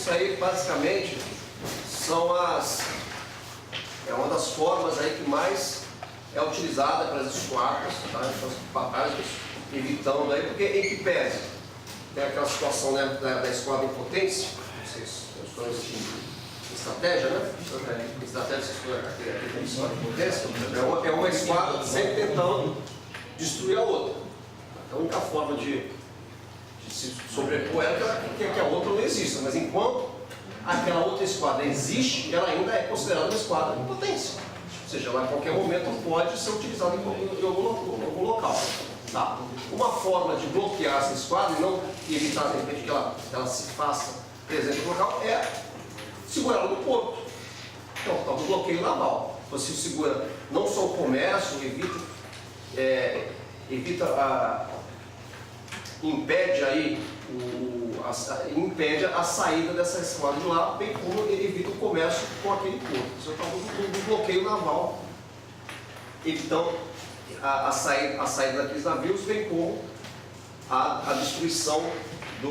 isso aí basicamente são é uma das formas aí que mais é utilizada para as esquadras, tá? Então, as batalhas, evitando aí, porque em que pese tem aquela situação, né, da esquadra em potência, vocês estão em estratégia, né? Estratégia, aquele esquadra em potência, é uma esquadra sempre tentando destruir a outra. Então, a única forma de se sobrepor ela é que a outra não exista, mas enquanto aquela outra esquadra existe, ela ainda é considerada uma esquadra em potência. Ou seja, ela a qualquer momento pode ser utilizada em algum local. Tá? Uma forma de bloquear essa esquadra e não evitar de repente que ela se faça presente no local é segurá-la no porto. Então, o tal do bloqueio naval. Você segura não só o comércio, impede aí impede a saída dessa esquadra de lá, bem como ele evita o comércio com aquele porto. Isso é o tal do bloqueio naval, evitando a saída daqueles navios, bem como a destruição de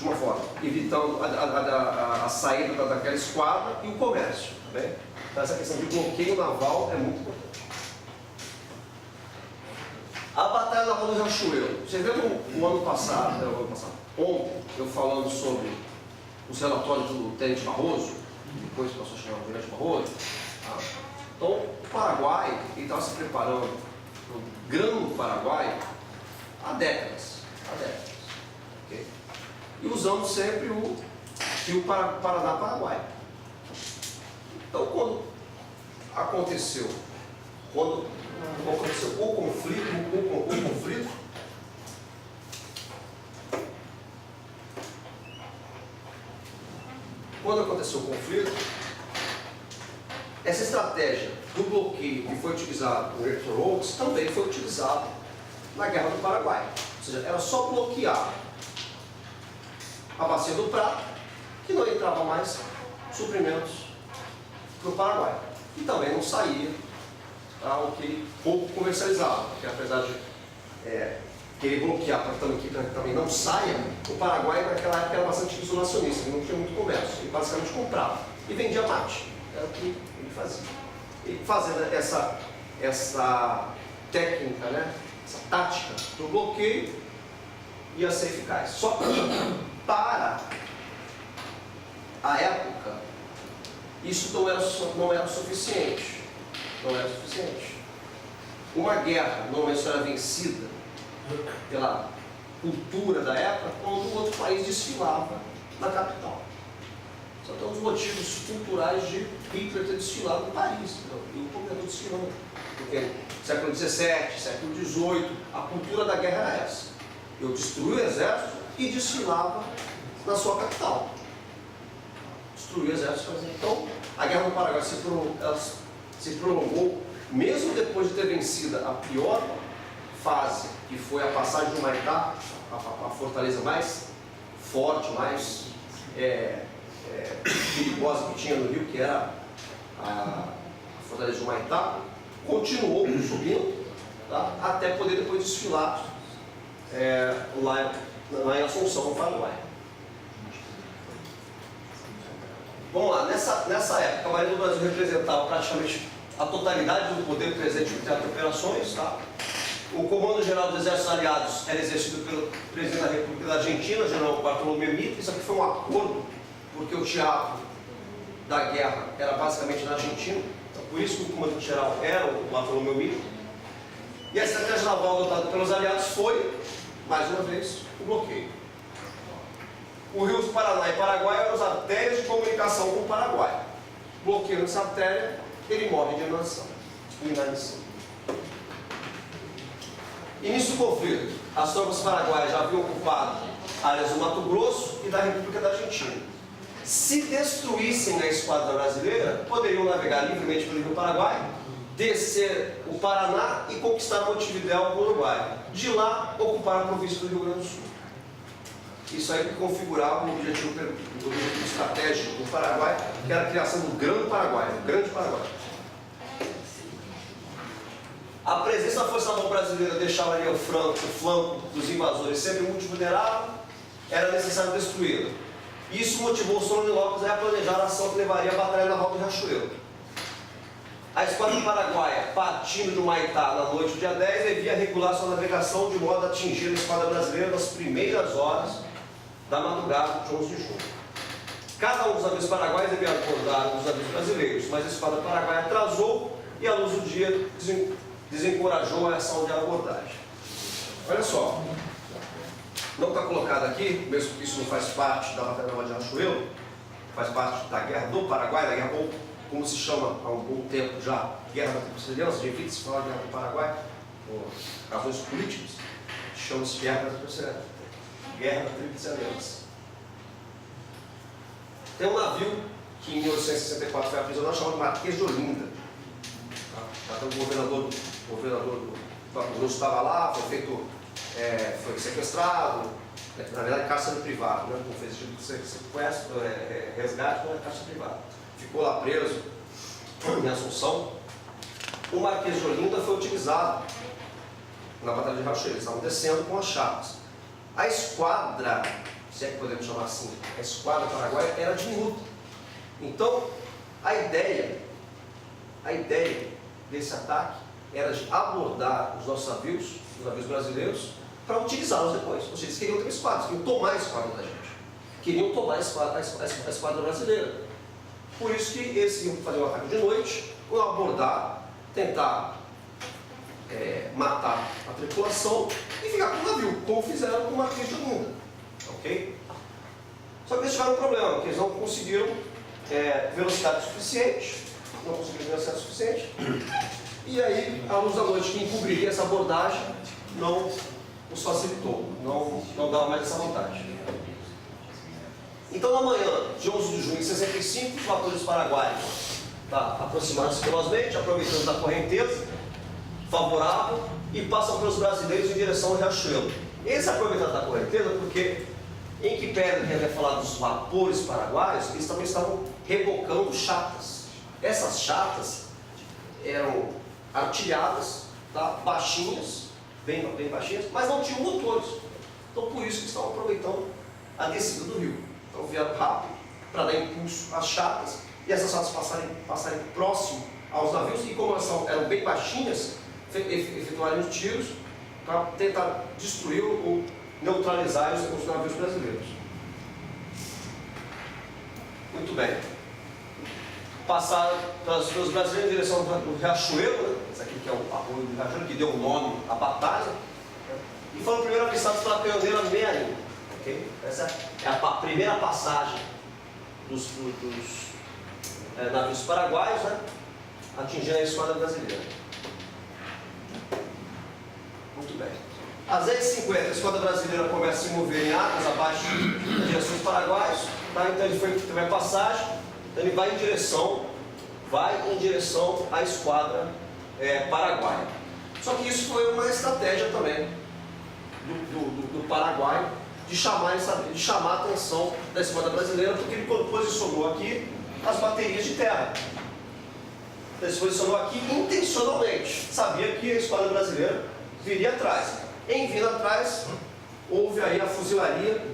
uma forma, evitando a saída daquela esquadra e o comércio. Tá bem? Então, essa questão de bloqueio naval é muito importante. A Batalha Naval do Riachuelo. Vocês lembram o ano passado, ontem, eu falando sobre os relatórios do Tenente Barroso, depois passou a chamar o Tenente Barroso? Então, o Paraguai estava se preparando para o Grande Paraguai há décadas. Okay? E usando sempre o Rio Paraná-Paraguai. Então, quando aconteceu o conflito, quando aconteceu o conflito, essa estratégia do bloqueio que foi utilizada no Electoral Oaks também foi utilizada na Guerra do Paraguai. Ou seja, era só bloquear a Bacia do Prata, que não entrava mais suprimentos para o Paraguai. E também não saía o que ele pouco comercializava, porque apesar de querer bloquear para que também não saia, o Paraguai naquela época era bastante isolacionista, ele não tinha muito comércio, ele basicamente comprava e vendia mate, era o que ele fazia. E fazendo essa técnica, né, essa tática do bloqueio, ia ser eficaz. Só que para a época, isso não era suficiente. Não era suficiente. Uma guerra normalmente era vencida pela cultura da época quando o outro país desfilava na capital. Só tem os motivos culturais de Hitler ter desfilado em Paris, e o governador desfilando. Porque século XVII, século XVIII, a cultura da guerra era essa. Eu destruí o exército e desfilava na sua capital. Destruí o exército. Então, a guerra do Paraguai se prolongou, mesmo depois de ter vencido a pior fase, que foi a passagem do Humaitá, a fortaleza mais forte, mais perigosa que tinha no Rio, que era a fortaleza do Humaitá, continuou subindo, tá? Até poder depois desfilar lá em Assunção, no Paraguai. Vamos lá, nessa época a Marinha do Brasil representava praticamente a totalidade do poder presente no teatro de operações. Tá? O Comando-Geral dos Exércitos Aliados era exercido pelo presidente da República da Argentina, General Bartolomé Mitre. Isso aqui foi um acordo, porque o teatro da guerra era basicamente na Argentina, então, por isso que o Comando-Geral era o Bartolomé Mitre. E a estratégia naval adotada pelos aliados foi, mais uma vez, o bloqueio. O Rio do Paraná e Paraguai eram as artérias de comunicação com o Paraguai. Bloqueando essa artéria, ele morre de inanição. Início do conflito. As tropas paraguaias já haviam ocupado áreas do Mato Grosso e da República da Argentina. Se destruíssem a esquadra brasileira, poderiam navegar livremente pelo Rio Paraguai, descer o Paraná e conquistar Montevidéu no Uruguai. De lá, ocupar a província do Rio Grande do Sul. Isso aí que configurava o objetivo estratégico do Paraguai, que era a criação do Grande Paraguai, o Grande Paraguai. A presença da Força Naval Brasileira deixava ali o flanco dos invasores sempre muito vulnerável, era necessário destruí-la. Isso motivou Solano Lopes a planejar a ação que levaria à Batalha Naval do Riachuelo. A esquadra paraguaia, partindo de Humaitá na noite do dia 10, devia regular sua navegação de modo a atingir a esquadra brasileira nas primeiras horas da madrugada de 11 de junho. Cada um dos navios paraguaios devia abordar os navios brasileiros, mas a esquadra paraguaia atrasou e, à luz do dia, desencorajou a ação de abordagem. Olha só, não está colocado aqui, mesmo que isso não faz parte da Batalha Naval de Riachuelo, faz parte da Guerra do Paraguai, da Guerra, ou como se chama há um bom tempo já, Guerra da Tríplice Aliança, de evite se falar Guerra do Paraguai, por razões políticas, chama-se Guerra da Tríplice Aliança. Guerra da Tríplice Aliança. Tem um navio que em 1864 foi aprisionado, chamado Marquês de Olinda. Então, o governador do estava lá, foi sequestrado, na verdade cárcere privado, né? Não fez tipo de sequestro, resgate, não é cárcere privado. Ficou lá preso em Assunção. O Marquês de Olinda foi utilizado na Batalha de Riachuelo. Eles estavam descendo com as chapas. A esquadra, se é que podemos chamar assim, a esquadra paraguaia era diminuta. Então, a ideia desse ataque era de abordar os nossos navios, os navios brasileiros, para utilizá-los depois. Ou seja, eles queriam ter esquadras, queriam tomar a esquadra da gente. Queriam tomar a esquadra brasileira. Por isso que eles iam fazer o ataque de noite, ou abordar, tentar matar a tripulação e ficar com o navio, como fizeram com o Marquês de Olinda. Ok? Só que eles tiveram um problema, porque eles não conseguiram velocidade suficiente, e aí a luz da noite que encobriria essa abordagem não os facilitou, não dava mais essa vantagem. Então, na manhã de 11 de junho de 65, os vapores paraguaios aproximaram-se velozmente, aproveitando da correnteza favorável, e passam pelos brasileiros em direção ao Riachuelo. Eles aproveitaram da correnteza porque, em que pedra que vai falar dos vapores paraguaios, eles também estavam rebocando chatas. Essas chatas eram artilhadas, baixinhas, bem baixinhas, mas não tinham motores. Então, por isso que estavam aproveitando a descida do rio. Então, vieram rápido para dar impulso às chatas e essas chatas passarem próximo aos navios, e como elas eram bem baixinhas, efetuarem os tiros para tentar destruir ou neutralizar os navios brasileiros. Muito bem. Passaram pelos brasileiros em direção ao Riachuelo, né? Esse aqui que é o arroio do Riachuelo, que deu o nome à batalha, né? E foram primeiro avistados pela pioneira Mearim. Okay? Essa é a primeira passagem dos navios paraguaios, né? Atingindo a esquadra brasileira. Muito bem. Às 10h50, a esquadra brasileira começa a se mover em águas abaixo das direções paraguaias. Tá? Então ele foi também a passagem, então ele vai em direção à esquadra paraguaia. Só que isso foi uma estratégia também do Paraguai de chamar a atenção da esquadra brasileira, porque ele posicionou aqui as baterias de terra. Ele se posicionou aqui intencionalmente, sabia que a esquadra brasileira viria atrás. Em vindo atrás, houve aí a fuzilaria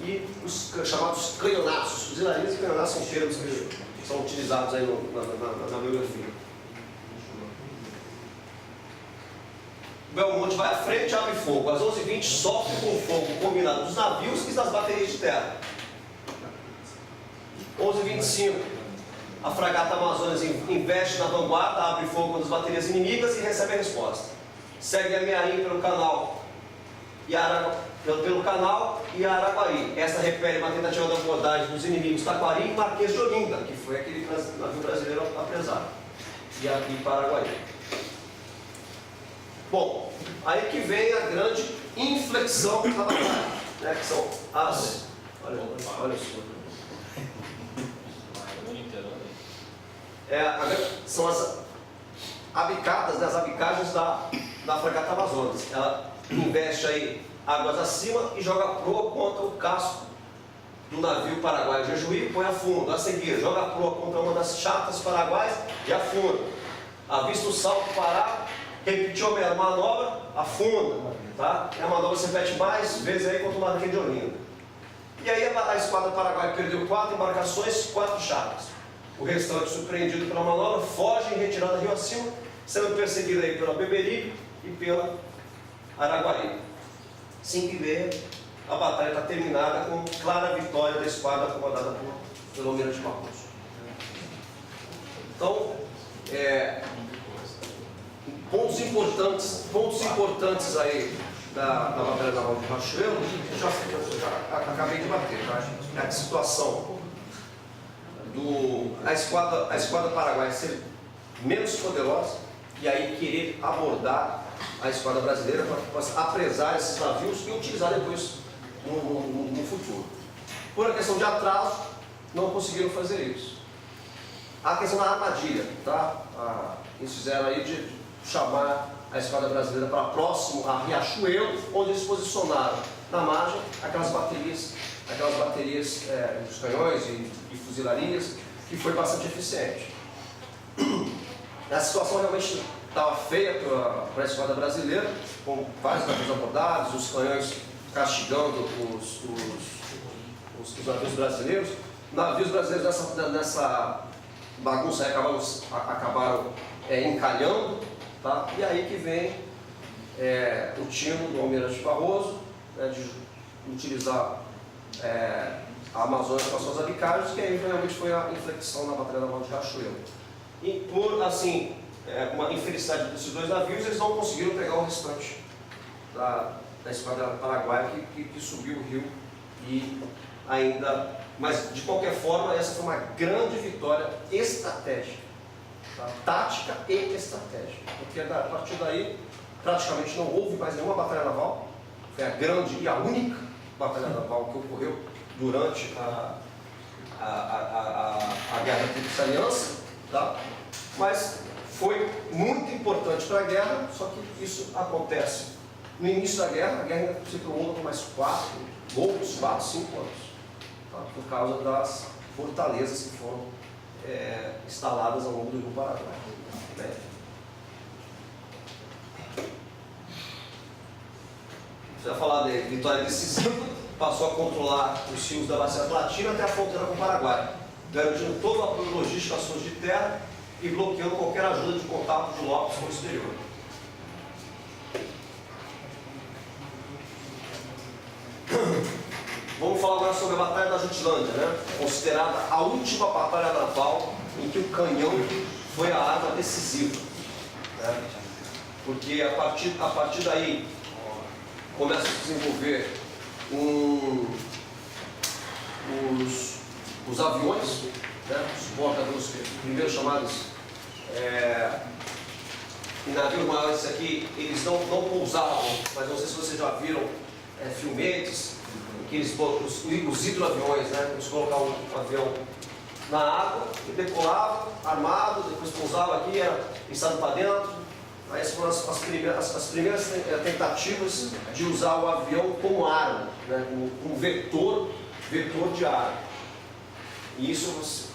e os chamados canhonaços. Fuzilarias e canhonaços são termos que são utilizados aí na biografia. O Belmonte vai à frente e abre fogo. Às 11h20 sofre com o fogo combinado dos navios e das baterias de terra. 11h25, a fragata Amazonas investe na vanguarda, abre fogo nas baterias inimigas e recebe a resposta. Segue a Mearim pelo canal e a Araguari. Esta repele uma tentativa de abordagem dos inimigos Taquari e Marquês de Olinda, que foi aquele navio brasileiro apresado, e aqui Paraguai. Bom, aí que vem a grande inflexão da batalha, né, que são as... Olha só. São as abicadas, né, as abicagens da fragata Amazonas. Ela investe aí águas acima e joga a proa contra o casco do navio paraguaio Jejuí, põe a fundo. A seguir, joga a proa contra uma das chatas paraguaias e afunda. Avista o salto parar, repetiu a manobra, afunda. Tá? E a manobra se repete mais vezes aí contra o Marquês de Olinda. E aí a esquadra paraguaia perdeu 4 embarcações, 4 chapas. O restante, surpreendido pela manobra, foge em retirada rio acima, sendo perseguido aí pela Beberibe e pela Araguari. 5h30, a batalha está terminada com clara vitória da esquadra comandada pelo Almirante Barroso. Então, pontos importantes aí da Batalha Naval de Riachuelo, já acabei de bater, tá? É a situação a esquadra paraguaia ser menos poderosa e aí querer abordar a esquadra brasileira para apresar esses navios e utilizar depois no futuro. Por a questão de atraso, não conseguiram fazer isso. A questão da armadilha, tá? Eles fizeram aí de chamar a esquadra brasileira para próximo a Riachuelo, onde eles posicionaram na margem aquelas baterias dos canhões e fuzilarias, que foi bastante eficiente. A situação realmente estava feia para a esquadra brasileira, com vários navios abordados, os canhões castigando os navios brasileiros. Navios brasileiros nessa bagunça aí acabaram encalhando, tá? E aí que vem o tino do Almirante Barroso, né, de utilizar a Amazônia para suas abicagens, que aí realmente foi a inflexão na Batalha Naval de Riachuelo. E por, assim, uma infelicidade desses 2 navios, eles não conseguiram pegar o restante da esquadra paraguaia que subiu o rio e ainda... Mas, de qualquer forma, essa foi uma grande vitória estratégica, tá? Tática e estratégica, porque a partir daí praticamente não houve mais nenhuma batalha naval. Foi a grande e a única batalha naval que ocorreu durante a Guerra da Tríplice Aliança, tá? Mas foi muito importante para a guerra, só que isso acontece no início da guerra. A guerra ainda se prolonga por mais 4, 5 anos, tá? Por causa das fortalezas que foram instaladas ao longo do Rio Paraguai, né? Já falar de vitória decisiva, passou a controlar os rios da Bacia Atlântica até a fronteira com o Paraguai, garantindo todo o apoio logístico às suas de terra e bloqueando qualquer ajuda de contato de Lopes com o exterior. Vamos falar agora sobre a Batalha da Jutlândia, né? Considerada a última batalha naval em que o canhão foi a arma decisiva, né? Porque a partir daí começa a se desenvolver os aviões, né? Os porta-aviões, primeiro chamados em navios maiores. Aqui eles não pousavam, mas não sei se vocês já viram filmetes que os hidroaviões, né? Eles colocavam um avião na água, e decolava armado, depois pousava aqui, era instado para dentro. Aí essas foram as primeiras tentativas de usar o avião como arma, né? Como vetor de arma. E isso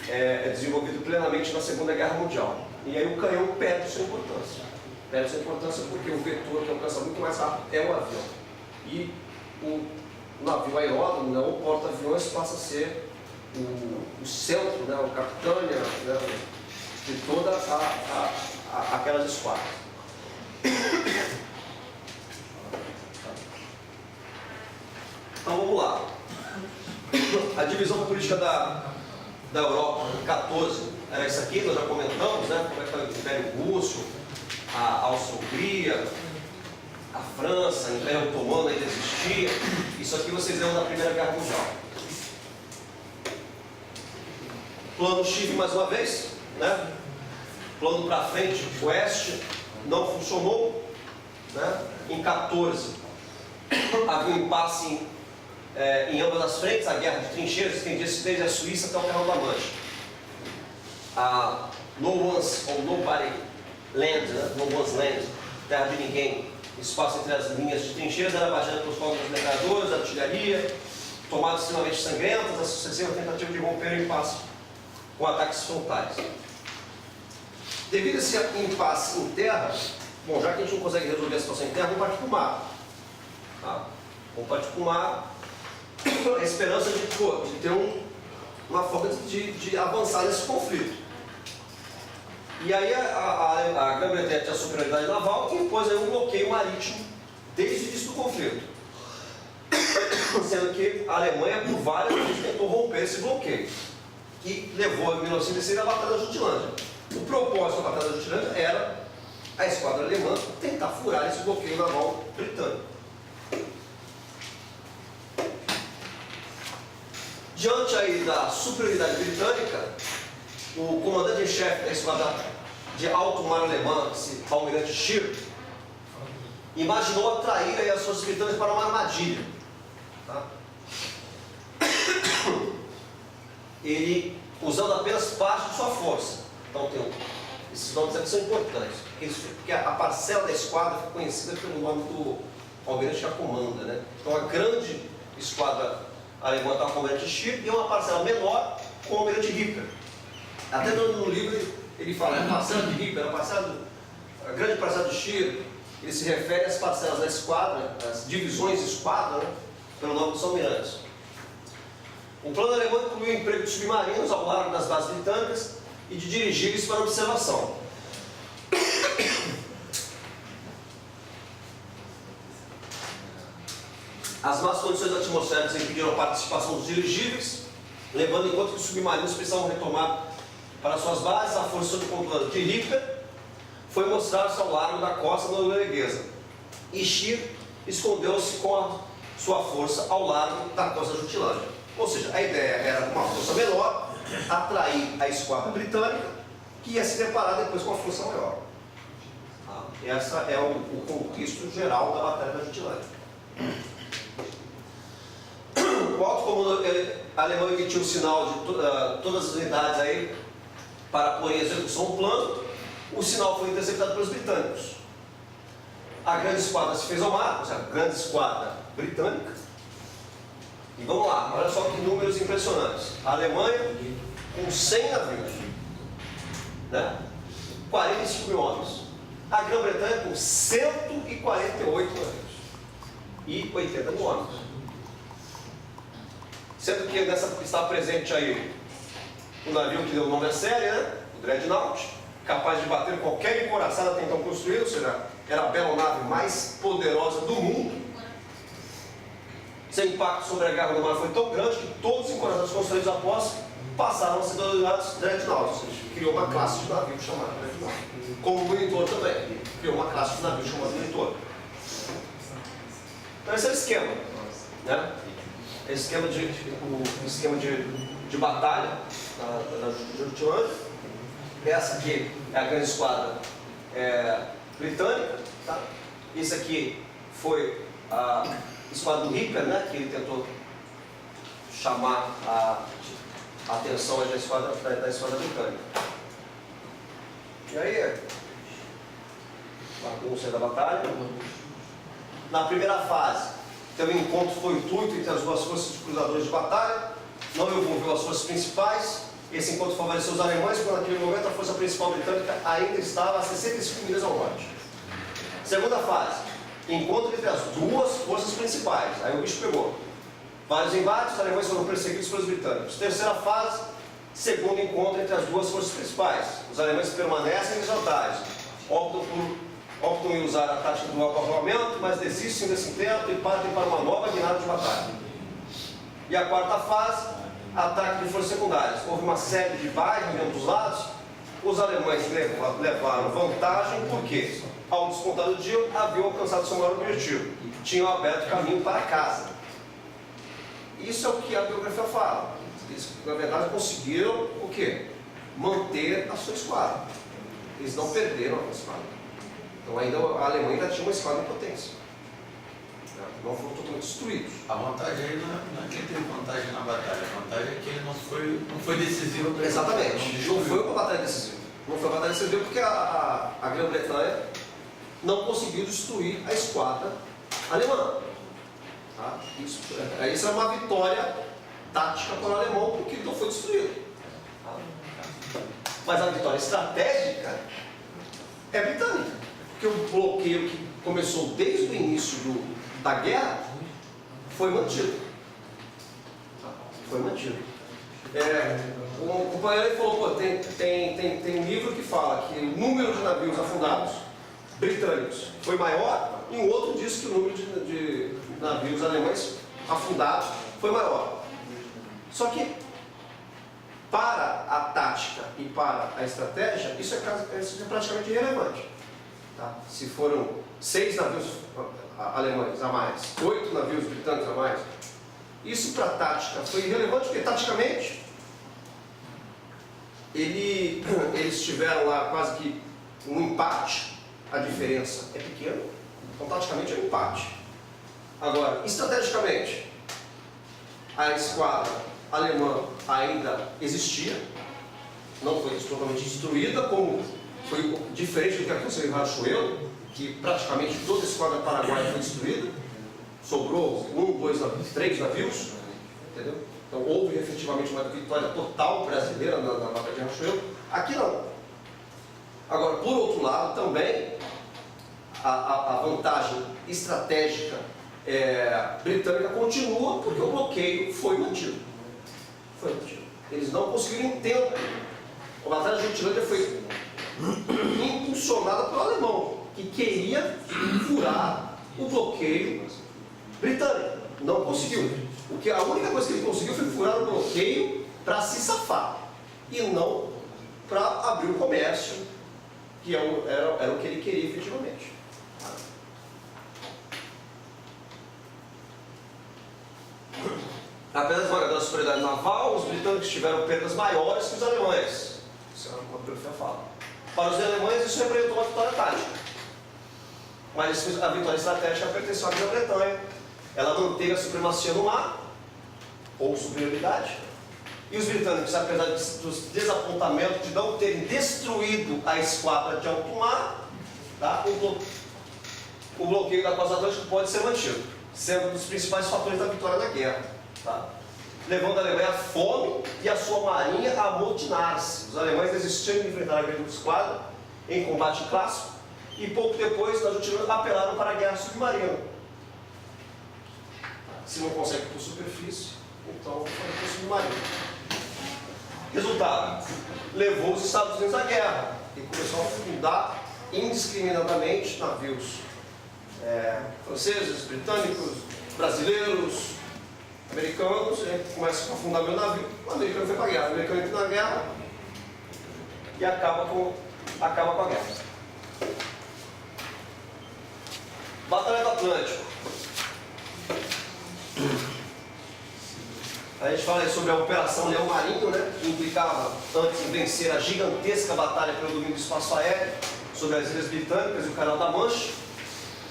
é desenvolvido plenamente na Segunda Guerra Mundial. E aí o canhão perde sua importância. Perde sua importância porque o vetor que alcança muito mais rápido é o avião. E o navio aeródromo, né, o porta-aviões, passa a ser o centro, né, o capitânia, né, de toda aquelas esquadras. Então vamos lá. A divisão política da Europa em 14 era isso aqui, nós já comentamos, né, como é que foi o Império Russo, a Áustria-Hungria, a França, o Império Otomano ainda existia. Isso aqui vocês lembram da Primeira Guerra Mundial. Plano Chivre mais uma vez, né? Plano para frente, oeste, não funcionou, né? Em 14 havia um impasse em ambas as frentes, a guerra de trincheiras estendia-se desde a Suíça até o Canal da Mancha. A No One's ou Nobody Land, né? No One's Land, terra de ninguém, espaço entre as linhas de trincheiras, era batido pelos fogos dos metralhadores, artilharia, tomadas extremamente sangrentas, a sucessiva tentativa de romper o impasse com ataques frontais. Devido a esse impasse em terra, bom, já que a gente não consegue resolver a situação em terra, vamos partir para o mar. Tá? Vamos partir para o mar a esperança de ter uma forma de avançar nesse conflito. E aí a Grã-Bretanha tinha a superioridade naval e impôs aí um bloqueio marítimo desde o início do conflito. Sendo que a Alemanha, por várias vezes, tentou romper esse bloqueio, que levou em 1906 à Batalha da Jutlândia. O propósito da Batalha da Jutlândia era a esquadra alemã tentar furar esse bloqueio naval britânico. Diante aí da superioridade britânica, o comandante-em-chefe da esquadra de alto mar alemã, esse almirante Scheer, imaginou atrair aí as forças britânicas para uma armadilha. Tá? Ele usando apenas parte de sua força. Então esses nomes aqui são importantes, porque a parcela da esquadra fica conhecida pelo nome do almirante que a comanda, né? Então a grande esquadra alemã estava com o almirante Scheer e uma parcela menor com o almirante Ripper. Até no livro ele fala, a parcela de Ripper, a grande parcela de Scheer, ele se refere às parcelas da esquadra, às divisões de esquadra, né, pelo nome dos almirantes. O plano alemão incluiu o emprego de submarinos ao largo das bases britânicas e de dirigíveis para observação. As más condições atmosféricas impediram a participação dos dirigíveis, levando em conta que os submarinos precisavam retomar para suas bases. A força sob controle de Ripper foi mostrar-se ao largo da costa norueguesa e Scheer escondeu-se com a sua força ao largo da costa da Jutlândia. Ou seja, a ideia era uma força menor atrair a esquadra britânica, que ia se deparar depois com uma força maior. Esse é o contexto geral da Batalha da Jutlândia. O alto comando alemão emitiu o sinal de todas as unidades aí para pôr em execução o plano. O sinal foi interceptado pelos britânicos. A grande esquadra se fez ao mar, ou seja, a grande esquadra britânica. E vamos lá, olha só que números impressionantes. A Alemanha com 100 navios, né? 45 mil homens. A Grã-Bretanha com 148 navios e 80 mil homens. Sendo que está presente aí o navio que deu o nome à série, né? O Dreadnought, capaz de bater qualquer encoraçada até então construída, ou seja, era a aeronave mais poderosa do mundo. Seu impacto sobre a guerra do mar foi tão grande que todos os encoraçados construídos após passaram a ser denominados Dreadnought, ou seja, criou uma classe de navio chamada Dreadnought. Como o Monitor também, criou uma classe de navio chamada Monitor. Então esse é o esquema, né? Esse esquema de batalha da Jutlândia. Essa aqui é a grande esquadra britânica, tá? Isso aqui foi a esquadra do Ripper, né? Que ele tentou chamar a atenção da esquadra britânica. E aí, bagunça da batalha. Na primeira fase, teve um encontro fortuito entre as duas forças de cruzadores de batalha, não envolveu as forças principais. Esse encontro favoreceu os alemães, quando naquele momento a força principal britânica ainda estava a 65 milhas ao norte. Segunda fase, encontro entre as duas forças principais, aí o bicho pegou. Vários embates, os alemães foram perseguidos pelos britânicos. Terceira fase, segundo encontro entre as duas forças principais. Os alemães permanecem em desvantagem, optam em usar a tática do apavoramento, mas desistem desse intento e partem para uma nova guinada de batalha. E a quarta fase, ataque de forças secundárias. Houve uma série de baixas de ambos os lados. Os alemães levaram vantagem porque, ao descontar do dia, haviam alcançado seu maior objetivo. Tinham aberto caminho para casa. Isso é o que a biografia fala. Eles, na verdade, conseguiram o quê? Manter a sua esquadra. Eles não perderam a esquadra. Então ainda a Alemanha ainda tinha uma esquadra em potência. Não foram totalmente destruídos. A vantagem aí não é que ele teve vantagem na batalha, a vantagem é que ele não foi decisivo. Exatamente. Não foi uma batalha decisiva. Não foi uma batalha decisiva porque a Grã-Bretanha não conseguiu destruir a esquadra alemã. Tá? Isso é uma vitória tática para o alemão porque ele não foi destruído. Tá? Mas a vitória estratégica é britânica. Porque o bloqueio que começou desde o início da guerra foi mantido. Foi mantido. O companheiro falou, pô, tem um livro que fala que o número de navios afundados britânicos foi maior, e um outro diz que o número de navios alemães afundados foi maior. Só que, para a tática e para a estratégia, isso é praticamente irrelevante. Tá? Se foram 6 navios alemães a mais, 8 navios britânicos a mais, isso para a tática foi irrelevante, porque taticamente eles tiveram lá quase que um empate, a diferença é pequena, então taticamente é um empate. Agora, estrategicamente, a esquadra alemã ainda existia, não foi totalmente destruída, como foi diferente do que aconteceu em Riachuelo, que praticamente toda a esquadra paraguaia foi destruída, sobrou 1, 2, 3 navios, entendeu? Então houve efetivamente uma vitória total brasileira na Batalha de Riachuelo. Aqui não. Agora, por outro lado, também a vantagem estratégica britânica continua, porque o bloqueio foi mantido. Foi mantido. Eles não conseguiram tempo. A Batalha de Jutilândia foi impulsionada pelo alemão, que queria furar o bloqueio britânico. Não conseguiu. A única coisa que ele conseguiu foi furar o bloqueio para se safar, e não para abrir o comércio, que era o que ele queria efetivamente. Apesar da superioridade naval, os britânicos tiveram perdas maiores que os alemães. Isso é uma coisa que eu falo. Para os alemães, isso representou uma vitória tática. Mas a vitória estratégica pertenceu à Grã-Bretanha. Ela manteve a supremacia no mar, ou superioridade. E os britânicos, apesar dos desapontamentos de não terem destruído a esquadra de alto mar, tá? O bloqueio da costa atlântica pode ser mantido, sendo um dos principais fatores da vitória na guerra. Tá? Levando a Alemanha à fome e a sua marinha a amotinar-se. Os alemães desistiram de enfrentar a grande esquadra em combate clássico, e pouco depois, na Jutilândia, apelaram para a guerra submarina. Se não consegue por superfície, então foi por submarino. Resultado: levou os Estados Unidos à guerra e começou a afundar indiscriminadamente navios franceses, britânicos, brasileiros, americanos. Começa a afundar meu navio, o americano foi para a guerra. O americano entra na guerra e acaba com a guerra. Batalha do Atlântico. A gente fala aí sobre a Operação Leão Marinho, né, que implicava antes em vencer a gigantesca batalha pelo domínio do espaço aéreo sobre as Ilhas Britânicas e o Canal da Mancha.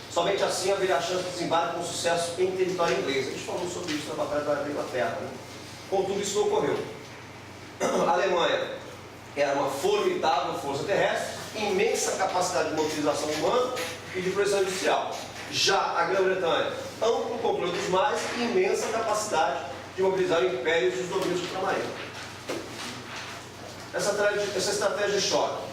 Somente assim haveria a chance de desembarque com sucesso em território inglês. A gente falou sobre isso na Batalha da Inglaterra. Né? Contudo, isso não ocorreu. A Alemanha era uma formidável força terrestre, imensa capacidade de mobilização humana e de produção industrial. Já a Grã-Bretanha, amplo controle dos mares e imensa capacidade de mobilizar impérios e os domínios ultramarino. Essa estratégia de choque,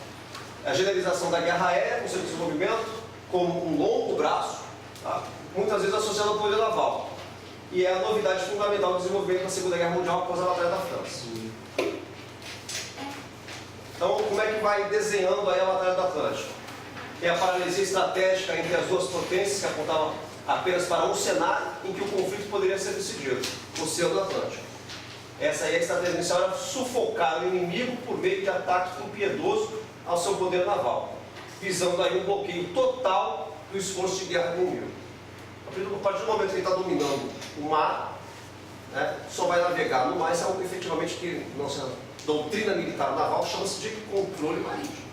a generalização da guerra aérea com seu desenvolvimento como um longo braço, tá? Muitas vezes associado ao poder naval, e é a novidade fundamental do desenvolvimento da Segunda Guerra Mundial após a Batalha da França. Então, como é que vai desenhando aí a Batalha do Atlântico? É a paralisia estratégica entre as duas potências, que apontavam apenas para um cenário em que o conflito poderia ser decidido, o Oceano Atlântico. Essa aí é a estratégia inicial, era sufocar o inimigo por meio de ataque impiedoso ao seu poder naval, visando aí um bloqueio total do esforço de guerra do inimigo. A partir do momento que ele está dominando o mar, né, só vai navegar no mar. Isso é algo efetivamente que nossa doutrina militar naval chama-se de controle marítimo.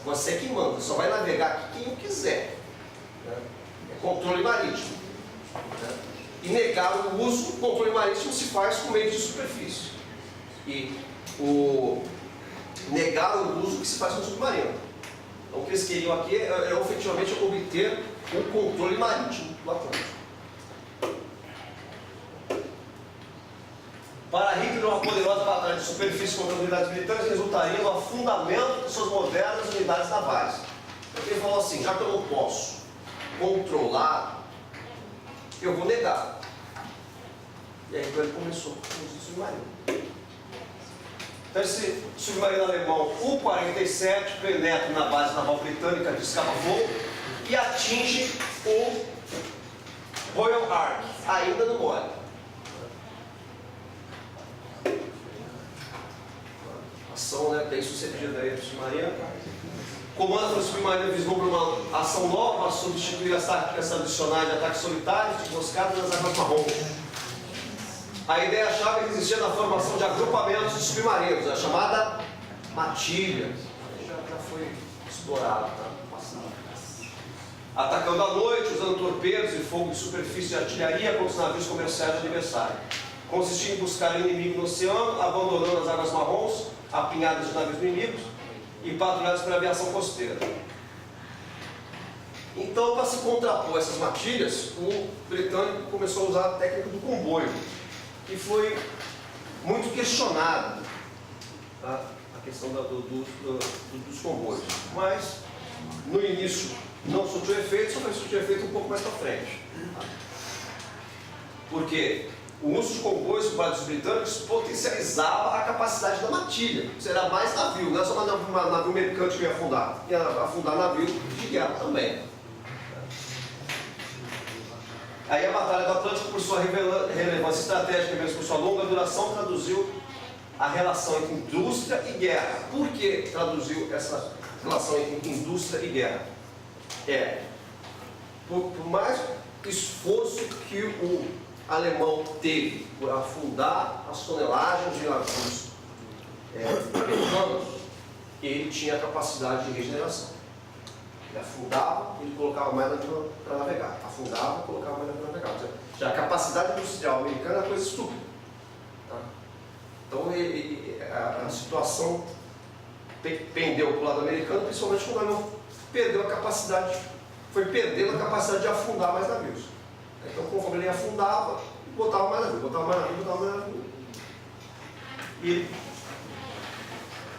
Você é que manda, só vai navegar aqui quem quiser. Né? É controle marítimo. Né? E negar o uso do controle marítimo se faz com meio de superfície. E negar o uso que se faz com submarino. Então, o que eles queriam aqui é efetivamente obter o controle marítimo do Atlântico. Para Hitler, uma poderosa batalha de superfície contra as unidades britânicas resultaria no afundamento de suas modernas unidades navais. Porque ele falou assim: já que eu não posso controlar, eu vou negar. E aí então ele começou com o submarino. Então esse submarino alemão U-47 penetra na base naval britânica de escapa-voo e atinge o Royal Ark, ainda no mole. Ação, né, bem sucedida aí do submarino. O comando do submarino vislumbra uma ação nova para substituir as táticas tradicionais de ataques solitários de emboscadas nas águas marrons. A ideia-chave é que existia na formação de agrupamentos de submarinos, a chamada matilha. Já foi explorada no passado. Atacando à noite, usando torpedos e fogo de superfície de artilharia contra os navios comerciais do adversário. Consistia em buscar o inimigo no oceano, abandonando as águas marrons, apinhadas de navios inimigos e patrulhadas pela aviação costeira. Então, para se contrapor essas matilhas, o britânico começou a usar a técnica do comboio, que foi muito questionada, tá? A questão dos comboios. Mas, no início, não surtiu efeito, só vai surtir efeito um pouco mais para frente. Tá? Porque o uso de comboios por parte dos britânicos potencializava a capacidade da matilha. Será mais navio, não é só navio mercante que ia afundar. Ia afundar navio de guerra também. Aí a Batalha do Atlântico, por sua relevância estratégica e mesmo por sua longa duração, traduziu a relação entre indústria e guerra. Por que traduziu essa relação entre indústria e guerra? Por mais esforço que o alemão teve por afundar as tonelagens de navios americanos, ele tinha a capacidade de regeneração. Ele afundava, ele colocava mais navio para navegar. Afundava, colocava mais navio para navegar. Ou seja, já a capacidade industrial americana é uma coisa estúpida. Tá? Então a situação pendeu para o lado americano, principalmente quando o alemão perdeu a capacidade, foi perdendo a capacidade de afundar mais navios. Então, conforme ele afundava, botava mais navio, botava mais navio, botava mais navio. E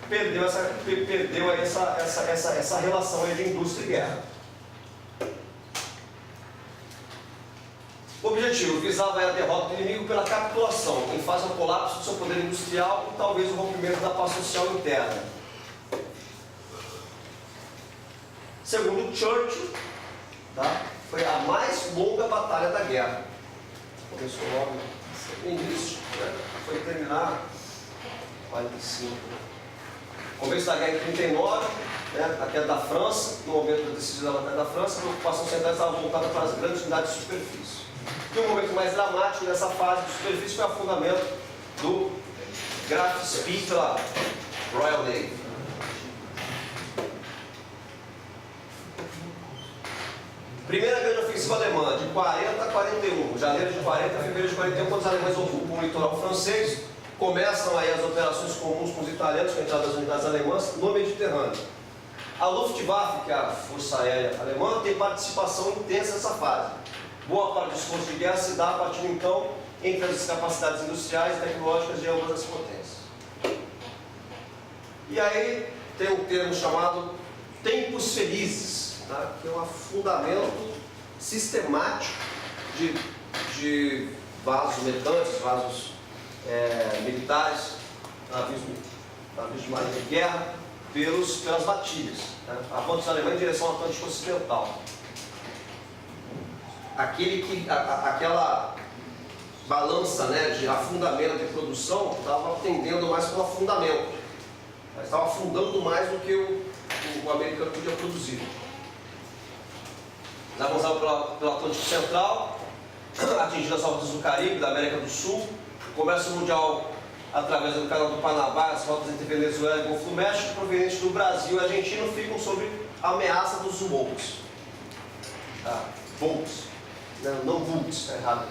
perdeu aí essa relação aí de indústria e guerra. O objetivo visava a derrota do inimigo pela capitulação, em face ao colapso do seu poder industrial e talvez o rompimento da paz social interna. Segundo Churchill, tá? Foi a mais longa batalha da guerra. Começou logo no início, né? Foi terminar em 45. Começo da guerra em 39, né? A queda da França, no momento da decisão da batalha da França, a preocupação central estava voltada para as grandes unidades de superfície. E o momento mais dramático dessa fase de superfície foi o afundamento do Graf Spee pela Royal Navy. Primeira grande ofensiva alemã, de 40 a 41, janeiro de 40 a fevereiro de 41, quando os alemães ocupam o litoral francês, começam aí as operações comuns com os italianos, com a entrada das unidades alemãs, no Mediterrâneo. A Luftwaffe, que é a Força Aérea Alemã, tem participação intensa nessa fase. Boa parte do esforço de guerra se dá a partir de então entre as capacidades industriais e tecnológicas de ambas as potências. E aí tem um termo chamado tempos felizes, tá? Que é um afundamento sistemático de vasos mercantes, vasos militares, navios de marinha de guerra, pelas batilhas, né? Avanços dos alemães em direção ao Atlântico Ocidental. Aquela balança, né, de afundamento e produção estava tendendo mais para o afundamento. Estava afundando mais do que o americano podia produzir. Eles avançavam pelo Atlântico Central, atingindo as rotas do Caribe, da América do Sul, o comércio mundial através do Canal do Panamá, as rotas entre Venezuela e Golfo do México, provenientes do Brasil e Argentina, ficam sob a ameaça dos U-Boats. Tá? Boats. Não Boats, está errado.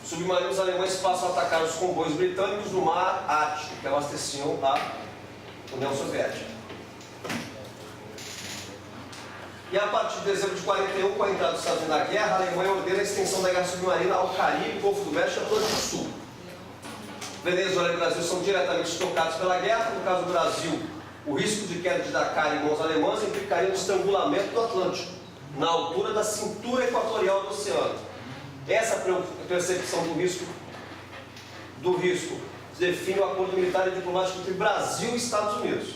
Submarinos alemães passam a atacar os comboios britânicos no mar Ártico, que abasteciam a União Soviética. E a partir de dezembro de 41, com a entrada dos Estados Unidos na guerra, a Alemanha ordena a extensão da guerra submarina ao Caribe, Golfo do México e Atlântico Sul. Venezuela e Brasil são diretamente tocados pela guerra. No caso do Brasil, o risco de queda de Dakar em mãos alemãs implicaria no estrangulamento do Atlântico, na altura da cintura equatorial do oceano. Essa percepção do risco define o acordo militar e diplomático entre Brasil e Estados Unidos.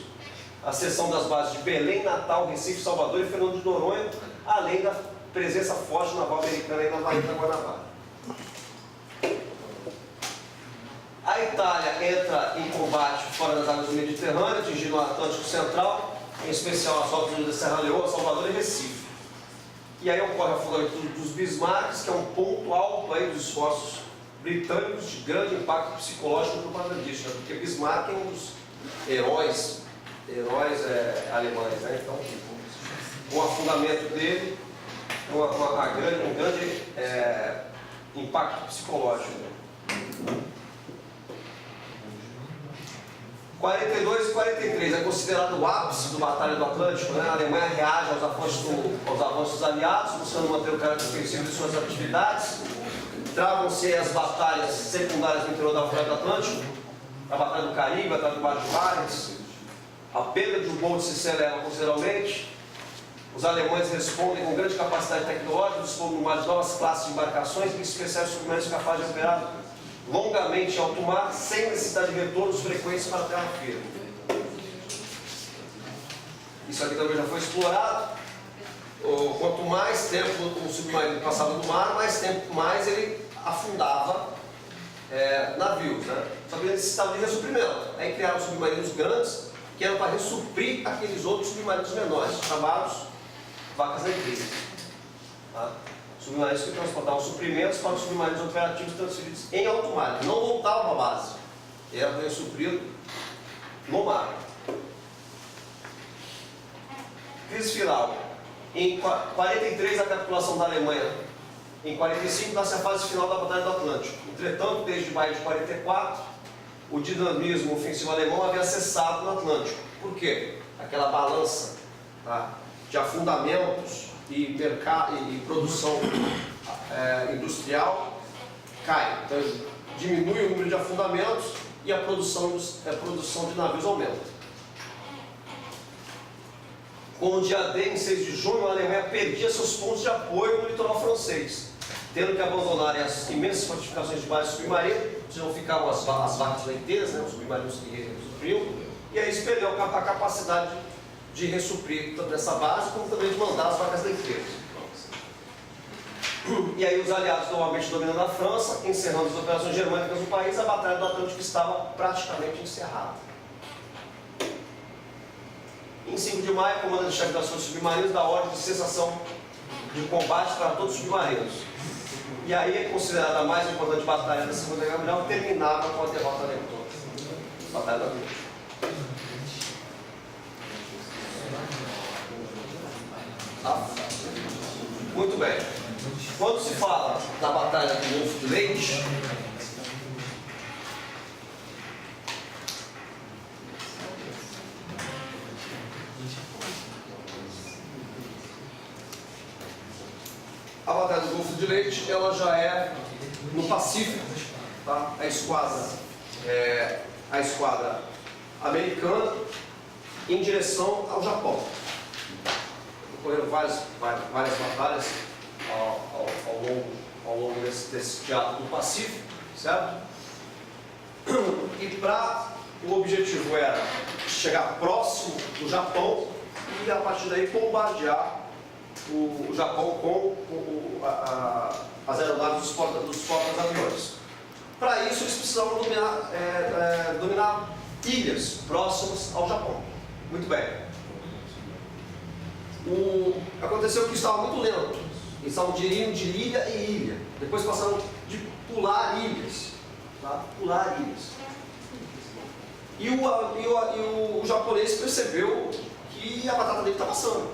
A cessão das bases de Belém, Natal, Recife, Salvador e Fernando de Noronha, além da presença forte naval americana aí na Baía da Guanabara. A Itália entra em combate fora das águas do Mediterrâneo, atingindo o Atlântico Central, em especial as rotas de Serra Leoa, Salvador e Recife. E aí ocorre o afundamento dos Bismarcks, que é um ponto alto aí dos esforços britânicos de grande impacto psicológico propagandístico, porque Bismarck é um dos heróis alemães, né? Então, o afundamento dele é um grande impacto psicológico. 42 e 43 é considerado o ápice do Batalha do Atlântico, né? A Alemanha reage aos avanços dos aliados, buscando manter o caráter ofensivo de suas atividades. Travam-se as batalhas secundárias no interior da Floresta do Atlântico, a Batalha do Caribe, a Batalha do Mar de Barents. A perda de U-Boats se eleva consideravelmente. Os alemães respondem com grande capacidade tecnológica, dispondo no mar de novas classes de embarcações, em especial submarinos capazes de operar longamente em alto mar, sem necessidade de retornos frequentes para a terra firme. Isso aqui também já foi explorado. Quanto mais tempo o submarino passava no mar, mais ele afundava navios, né? Só que ele necessitava de ressuprimento. Aí criaram submarinos grandes, que eram para ressuprir aqueles outros submarinos menores, chamados vacas leiteiras. Tá? Submarinos que transportavam suprimentos para os submarinos operativos transferidos em alto mar. Eles não voltavam para a base. Era ressuprido no mar. Crise final. Em 43, a capitulação da Alemanha. Em 45, nasce a fase final da Batalha do Atlântico. Entretanto, desde maio de 44, o dinamismo ofensivo alemão havia cessado no Atlântico. Por quê? Aquela balança, tá, de afundamentos e produção industrial cai. Então, diminui o número de afundamentos e a produção de navios aumenta. Com o dia D, em 6 de junho, a Alemanha perdia seus pontos de apoio no litoral francês, tendo que abandonarem as imensas fortificações de base submarina, onde ficavam as vacas leiteiras, né, os submarinos que ressupriam, e aí isso perdeu a capacidade de ressuprir tanto essa base, como também de mandar as vacas leiteiras. E aí os aliados novamente dominando a França, encerrando as operações germânicas no país, a Batalha do Atlântico estava praticamente encerrada. Em 5 de maio, o comandante-chefe das forças submarinas dá ordem de cessação de combate para todos os submarinos. E aí é considerada a mais importante batalha da Segunda Guerra Mundial, terminava com a derrota alemã. Batalha do Atlântico. Muito bem. Quando se fala da Batalha do Golfo de Leyte, a Batalha do Golfo de Leyte, ela já é no Pacífico, tá? A esquadra americana em direção ao Japão. Ocorreram várias batalhas ao longo desse teatro do Pacífico, certo? E o objetivo era chegar próximo do Japão e a partir daí bombardear o Japão com as aeronaves dos porta-aviões. Para isso, eles precisavam dominar ilhas próximas ao Japão. Muito bem. Aconteceu que estava muito lento. Eles estavam indo de ilha em ilha. Depois passaram de pular ilhas. Tá? Pular ilhas. E o japonês percebeu que a batata dele estava assando.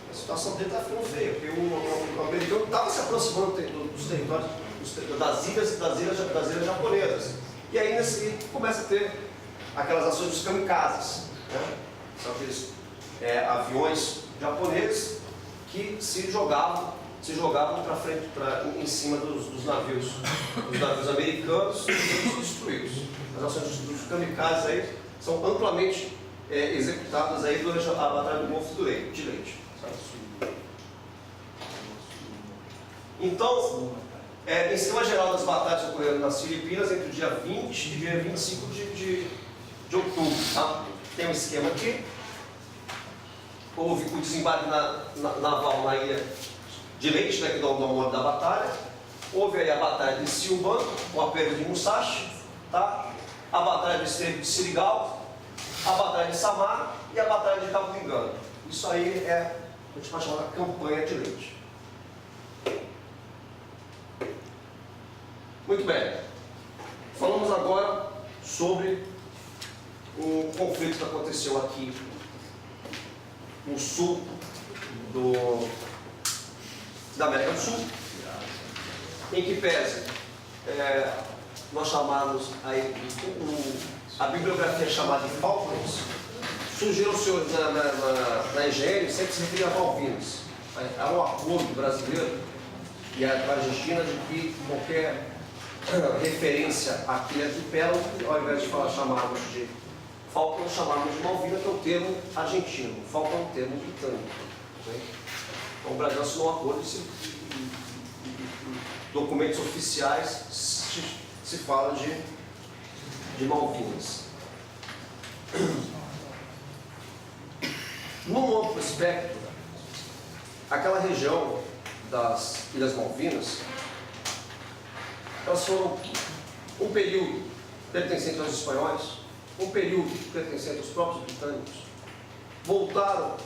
A situação dele estava ficando feia, porque o americano estava se aproximando dos territórios, das ilhas japonesas. E aí começa a ter aquelas ações dos kamikazes, né? São aqueles aviões japoneses que se jogavam para frente, em cima dos navios americanos e destruídos. As ações dos kamikazes aí são amplamente executadas aí durante a Batalha do Golfo de Leyte. Então, Em esquema geral das batalhas que ocorreram nas Filipinas entre o dia 20 e dia 25 de outubro. Tá? Tem um esquema aqui. Houve o desembarque naval na ilha de Leyte, né, que dá o nome da batalha. Houve aí a batalha de Silvan, com a perda de Musashi, tá? A batalha do Estreito de Sirigal, a batalha de Samar e a batalha de Cabo do Engano. Isso aí a gente pode chamar de campanha de Leyte. Muito bem. Falamos agora sobre um conflito que aconteceu aqui no sul da América do Sul, em que pese nós chamamos aí, a bibliografia chamada de Falklands, surgiram os senhores na engenharia sempre se referiam a Malvinas. Há um acordo brasileiro e a Argentina de que qualquer referência àquilo é de pérola, ao invés de chamarmos de Falklands, chamarmos de Malvinas, que é o termo argentino. Falkland é um termo britânico. Né? Então, o Brasil assinou um acordo e documentos oficiais se fala de Malvinas. No amplo espectro, aquela região das Ilhas Malvinas, elas foram um período pertencente aos espanhóis, um período pertencente aos próprios britânicos, voltaram